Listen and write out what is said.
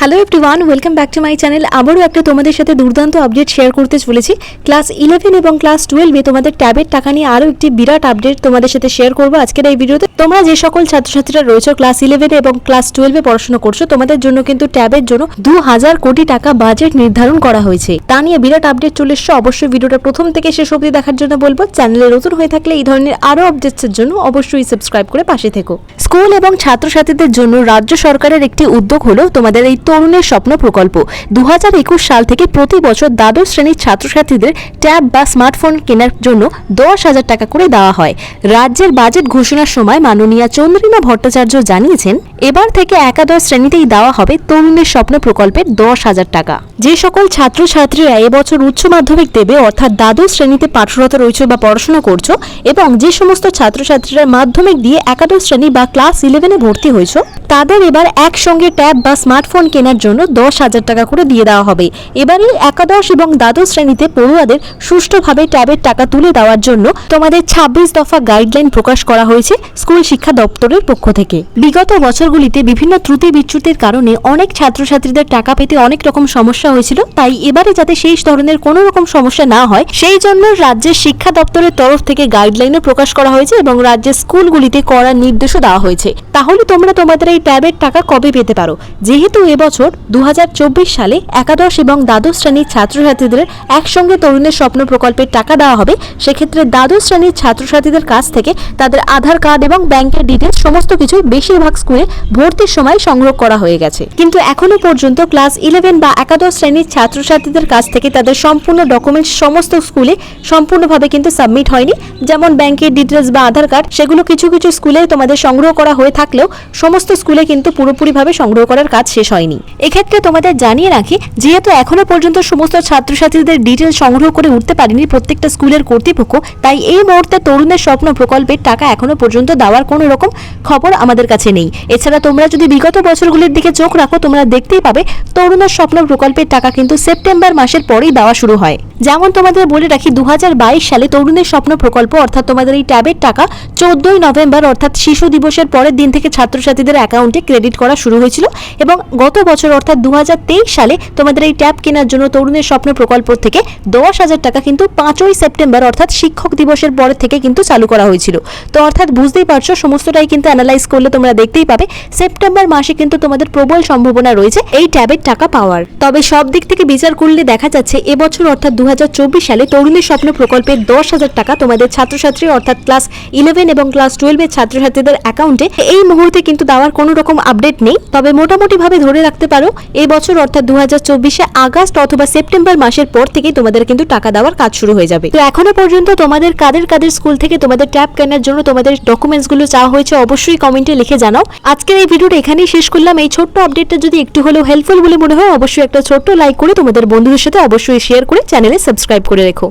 Hello everyone, welcome back to my channel. আবারও একটা তোমাদের সাথে দুর্দান্ত আপডেট শেয়ার করতে চলেছি। ক্লাস 11 এবং ক্লাস 12-এ তোমাদের ট্যাবের টাকা নিয়ে আরও একটি বিরাট আপডেট তোমাদের সাথে শেয়ার করবো আজকের এই ভিডিওতে। তোমরা যে সকল ছাত্রছাত্রীরা রয়েছে ক্লাস 11 এবং ক্লাস 12-এ পড়াশোনা করছো, তোমাদের জন্য কিন্তু ট্যাবের জন্য 2000 কোটি টাকা বাজেট নির্ধারণ করা হয়েছে। তা নিয়ে বিরাট আপডেট চলে এসছে। অবশ্যই ভিডিওটা প্রথম থেকে শেষ অবধি দেখার জন্য বলবো। চ্যানেলে নতুন হয়ে থাকলে এই ধরনের আরও আপডেটসের জন্য অবশ্যই সাবস্ক্রাইব করে পাশে থেকো। স্কুল এবং ছাত্রছাত্রীদের জন্য রাজ্য সরকারের একটি উদ্যোগ হলো তোমাদের এই তরুণের স্বপ্ন প্রকল্প। 2021 সাল থেকে প্রতি বছর দ্বাদশ শ্রেণীর ছাত্রছাত্রীদের ট্যাব বা স্মার্টফোন কেনার জন্য 10,000 টাকা করে দেওয়া হয়। রাজ্যের বাজেট ঘোষণার সময় মাননীয়া চন্দ্রিমা ভট্টাচার্য জানিয়েছেন, এবার থেকে একাদশ শ্রেণীতেই দেওয়া হবে তরুণের স্বপ্ন প্রকল্পের 10,000 টাকা। যে সকল ছাত্রছাত্রীরা এবছর উচ্চ মাধ্যমিক দেবে, অর্থাৎ দ্বাদশ শ্রেণীতে পাঠরত রয়েছে বা পড়াশোনা করছো, এবং যে সমস্ত ছাত্রছাত্রীরা মাধ্যমিক দিয়ে একাদশ শ্রেণী বা ক্লাস 11-এ ভর্তি হয়েছে, তাদের এবার একসঙ্গে ট্যাব বা স্মার্টফোন কেনার জন্য 10,000 টাকা করে দিয়ে দেওয়া হবে। এবারে একাদশ এবং দ্বাদশ শ্রেণীতে পড়ুয়াদের সুষ্ঠুভাবে ট্যাবের টাকা তুলে দেওয়ার জন্য তোমাদের 26 দফা গাইডলাইন প্রকাশ করা হয়েছে স্কুল শিক্ষা দপ্তরের পক্ষ থেকে। বিগত বছরগুলিতে বিভিন্ন ত্রুটি বিচ্যুতির কারণে অনেক ছাত্রছাত্রীদের টাকা পেতে অনেক রকম সমস্যা হয়েছিল। তাই এবারে যাতে সেই ধরনের কোনো রকম সমস্যা না হয়, সেই জন্য রাজ্যের শিক্ষা দপ্তরের তরফ থেকে গাইডলাইনও প্রকাশ করা হয়েছে এবং রাজ্যের স্কুলগুলিতে করার নির্দেশও দেওয়া হয়েছে। তাহলে তোমরা তোমাদের এই ট্যাবের টাকা কবে পেতে পারো? যেহেতু এবছর 2024 সালে একাদশ এবং দ্বাদশ শ্রেণীর ছাত্রছাত্রীদের একসঙ্গে তরুণের স্বপ্ন প্রকল্পের টাকা দেওয়া হবে, সেক্ষেত্রে দ্বাদশ শ্রেণীর ছাত্রছাত্রীদের কাছ থেকে তাদের আধার কার্ড এবং ব্যাংকের ডিটেলস সমস্ত কিছু বেশিরভাগ স্কুলে ভর্তির সময় সংগ্রহ করা হয়ে গেছে। কিন্তু এখনো পর্যন্ত ক্লাস 11 বা একাদশ শ্রেণীর ছাত্রছাত্রীদের কাছ থেকে তাদের সম্পূর্ণ ডকুমেন্টস সমস্ত স্কুলে সম্পূর্ণভাবে কিন্তু সাবমিট হয়নি। যেমন ব্যাংকের ডিটেলস বা আধার কার্ড, সেগুলো কিছু কিছু স্কুলে তোমাদের সংগ্রহ করা হয়ে থাকলেও সমস্ত স্কুলে কিন্তু পুরোপুরিভাবে সংগ্রহ করার কাজ শেষ হয়নি। এক্ষেত্রে তোমাদের জানিয়ে রাখি, যেহেতু এখনো পর্যন্ত সমস্ত ছাত্রছাত্রীদের ডিটেলস সংগ্রহ করে উঠতে পারেনি প্রত্যেকটা স্কুলের কর্তৃপক্ষ, তাই এই মুহূর্তে তরুণের স্বপ্ন প্রকল্পের টাকা এখনো পর্যন্ত দেওয়ার কোনো রকম খবর আমাদের কাছে নেই। এছাড়া তোমরা যদি বিগত বছরগুলির দিকে চোখ রাখো, তোমরা দেখতেই পাবে তরুণের স্বপ্ন প্রকল্পের টাকা কিন্তু সেপ্টেম্বর মাসের পরেই দেওয়া শুরু হয়। যেমন তোমাদের বলে রাখি, 2022 সালে তরুণের স্বপ্ন প্রকল্প অর্থাৎ তোমাদের এই ট্যাবের টাকা 14ই নভেম্বর অর্থাৎ শিশু দিবসের পরের দিন থেকে ছাত্রছাত্রীদের অ্যাকাউন্টে ক্রেডিট করা শুরু হয়েছিল, এবং গত বছর অর্থাৎ 2023 সালে তোমাদের এই ট্যাব কেনার জন্য তরুণের স্বপ্ন প্রকল্প থেকে 10,000 টাকা কিন্তু 5ই সেপ্টেম্বর অর্থাৎ শিক্ষক দিবসের পরে থেকে কিন্তু চালু করা হয়েছিল। তো অর্থাৎ বুঝতেই পারছো, সমস্তটাই কিন্তু অ্যানালাইজ করলে তোমরা দেখতেই পাবে সেপ্টেম্বর মাসে কিন্তু তোমাদের প্রবল সম্ভাবনা রয়েছে এই ট্যাবের টাকা পাওয়ার। তবে সব দিক থেকে বিচার করলে দেখা যাচ্ছে এবছর অর্থাৎ 2024 সালে তরুণের স্বপ্ন প্রকল্পের 10,000 টাকা তোমাদের ছাত্রছাত্রী অর্থাৎ ক্লাস 11 এবং ক্লাস 12-এর ছাত্রছাত্রীদের অ্যাকাউন্টে এই মুহূর্তে কিন্তু দেওয়ার কোনো রকম আপডেট নেই। তবে মোটামুটি ভাবে ধরে রাখতে পারো এই বছর অর্থাৎ 2024-এ আগস্ট অথবা সেপ্টেম্বর মাসের পর থেকেই তোমাদের কিন্তু টাকা দেওয়ার কাজ শুরু হয়ে যাবে। তো এখনো পর্যন্ত তোমাদের কাদের স্কুল থেকে তোমাদের ট্যাব কেনার জন্য তোমাদের ডকুমেন্টস গুলো চাওয়া হয়েছে অবশ্যই কমেন্টে লিখে জানাও। আজকের এই ভিডিওটা এখানেই শেষ করলাম। এই ছোট্ট আপডেটটা যদি একটু হলেও হেল্পফুল বলে মনে হয়, অবশ্যই একটা ছোট্ট লাইক করে তোমাদের বন্ধুদের সাথে অবশ্যই শেয়ার করে চ্যানেলে সাবস্ক্রাইব করে রেখো।